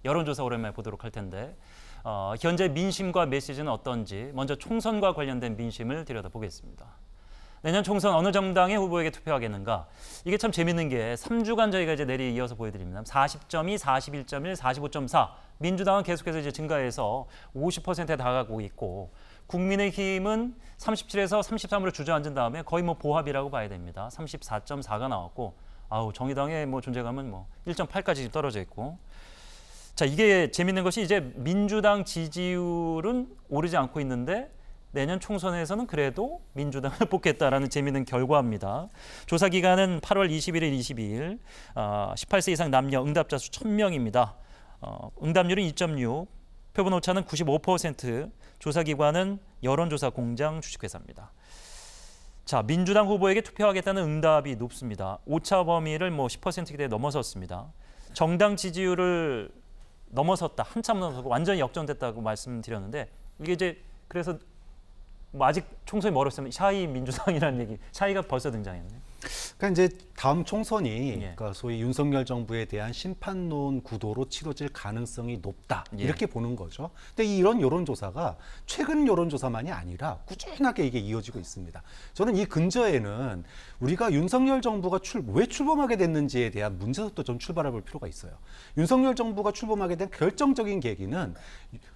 여론조사 오랜만에 보도록 할 텐데 현재 민심과 메시지는 어떤지 먼저 총선과 관련된 민심을 들여다보겠습니다. 내년 총선 어느 정당의 후보에게 투표하겠는가? 이게 참 재밌는 게 3주간 저희가 이제 내리 이어서 보여드립니다. 40.2, 41.1, 45.4. 민주당은 계속해서 이제 증가해서 50%에 다가가고 있고 국민의힘은 37에서 33으로 주저앉은 다음에 거의 뭐 보합이라고 봐야 됩니다. 34.4가 나왔고 정의당의 뭐 존재감은 뭐 1.8까지 떨어져 있고. 자, 이게 재밌는 것이 이제 민주당 지지율은 오르지 않고 있는데 내년 총선에서는 그래도 민주당을 뽑겠다라는 재미있는 결과입니다. 조사 기간은 8월 21일, 22일, 18세 이상 남녀 응답자 수 1,000명입니다. 응답률은 2.6, 표본 오차는 95%, 조사 기관은 여론조사 공장 주식회사입니다. 자, 민주당 후보에게 투표하겠다는 응답이 높습니다. 오차 범위를 뭐 10%대 넘어섰습니다. 정당 지지율을 넘어섰다, 한참 넘어서고 완전히 역전됐다고 말씀드렸는데 이게 이제 그래서 뭐 아직 총선이 멀었으면 샤이 민주당이라는 얘기, 샤이가 벌써 등장했네요. 그러니까 이제 다음 총선이 그러니까 소위 윤석열 정부에 대한 심판론 구도로 치러질 가능성이 높다 이렇게 보는 거죠. 근데 이런 여론조사가 최근 여론조사만이 아니라 꾸준하게 이게 이어지고 있습니다. 저는 이 근저에는 우리가 윤석열 정부가 왜 출범하게 됐는지에 대한 문제부터 좀 출발해 볼 필요가 있어요. 윤석열 정부가 출범하게 된 결정적인 계기는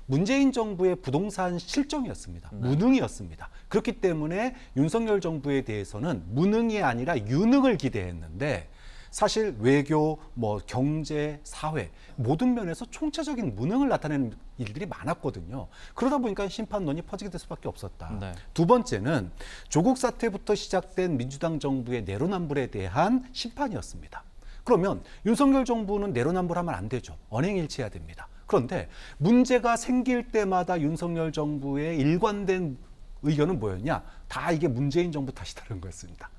문재인 정부의 부동산 실정이었습니다. 무능이었습니다. 그렇기 때문에 윤석열 정부에 대해서는 무능이 아니라 유능을 기대했는데 사실 외교, 경제, 사회 모든 면에서 총체적인 무능을 나타내는 일들이 많았거든요. 그러다 보니까 심판론이 퍼지게 될 수밖에 없었다. 네. 두 번째는 조국 사태부터 시작된 민주당 정부의 내로남불에 대한 심판이었습니다. 그러면 윤석열 정부는 내로남불하면 안 되죠. 언행일치해야 됩니다. 그런데 문제가 생길 때마다 윤석열 정부의 일관된 의견은 뭐였냐? 다 이게 문재인 정부 탓이다라는 거였습니다.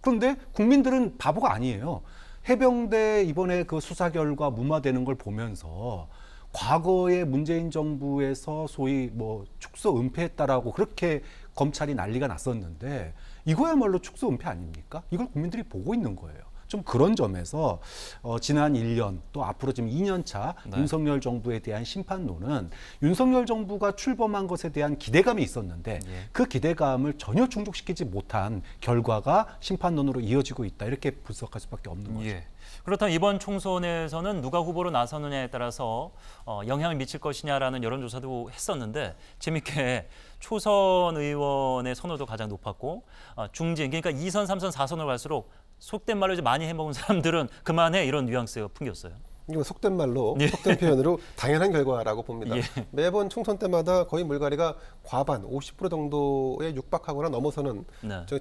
그런데 국민들은 바보가 아니에요. 해병대 이번에 그 수사 결과 무마되는 걸 보면서 과거에 문재인 정부에서 소위 축소 은폐했다라고 그렇게 검찰이 난리가 났었는데 이거야말로 축소 은폐 아닙니까? 이걸 국민들이 보고 있는 거예요. 좀 그런 점에서 지난 1년 또 앞으로 지금 2년 차 윤석열 정부에 대한 심판론은 윤석열 정부가 출범한 것에 대한 기대감이 있었는데 그 기대감을 전혀 충족시키지 못한 결과가 심판론으로 이어지고 있다. 이렇게 분석할 수밖에 없는 거죠. 그렇다면 이번 총선에서는 누가 후보로 나서느냐에 따라서 영향을 미칠 것이냐라는 여론조사도 했었는데 재밌게 초선 의원의 선호도 가장 높았고 중진, 그러니까 2선, 3선, 4선으로 갈수록 속된 말로 이제 많이 해먹은 사람들은 그만해 이런 뉘앙스가 풍겼어요. 이거 속된 말로, 속된 표현으로 당연한 결과라고 봅니다. 매번 총선 때마다 거의 물갈이가 과반, 50% 정도에 육박하거나 넘어서는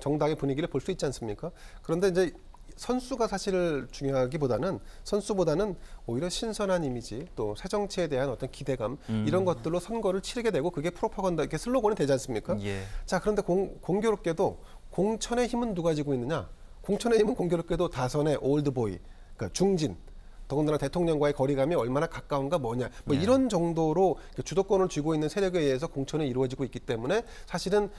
정당의 분위기를 볼 수 있지 않습니까? 그런데 이제 선수가 사실 중요하기보다는 선수보다는 오히려 신선한 이미지 또 새 정치에 대한 어떤 기대감 이런 것들로 선거를 치르게 되고 그게 프로파간다 이렇게 슬로건이 되지 않습니까? 자, 그런데 공교롭게도 공천의 힘은 누가 지고 있느냐? 공천의 힘은 공교롭게도 다선의 올드보이, 그러니까 중진, 더군다나 대통령과의 거리감이 얼마나 가까운가 뭐냐, 이런 정도로 주도권을 쥐고 있는 세력에 의해서 공천이 이루어지고 있기 때문에 사실은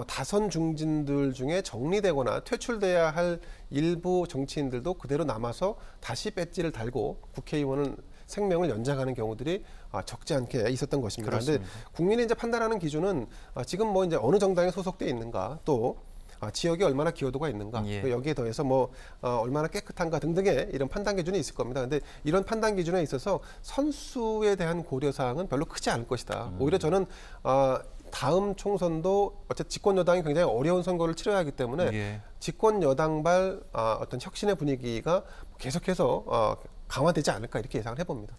다선 중진들 중에 정리되거나 퇴출돼야 할 일부 정치인들도 그대로 남아서 다시 배지를 달고 국회의원을 생명을 연장하는 경우들이 적지 않게 있었던 것입니다. 그런데 국민이 이제 판단하는 기준은 지금 이제 어느 정당에 소속돼 있는가 또 지역이 얼마나 기여도가 있는가, 여기에 더해서 얼마나 깨끗한가 등등의 이런 판단 기준이 있을 겁니다. 근데 이런 판단 기준에 있어서 선수에 대한 고려사항은 별로 크지 않을 것이다. 오히려 저는 다음 총선도 어쨌든 집권 여당이 굉장히 어려운 선거를 치러야 하기 때문에 집권 여당발 어떤 혁신의 분위기가 계속해서 강화되지 않을까 이렇게 예상을 해봅니다.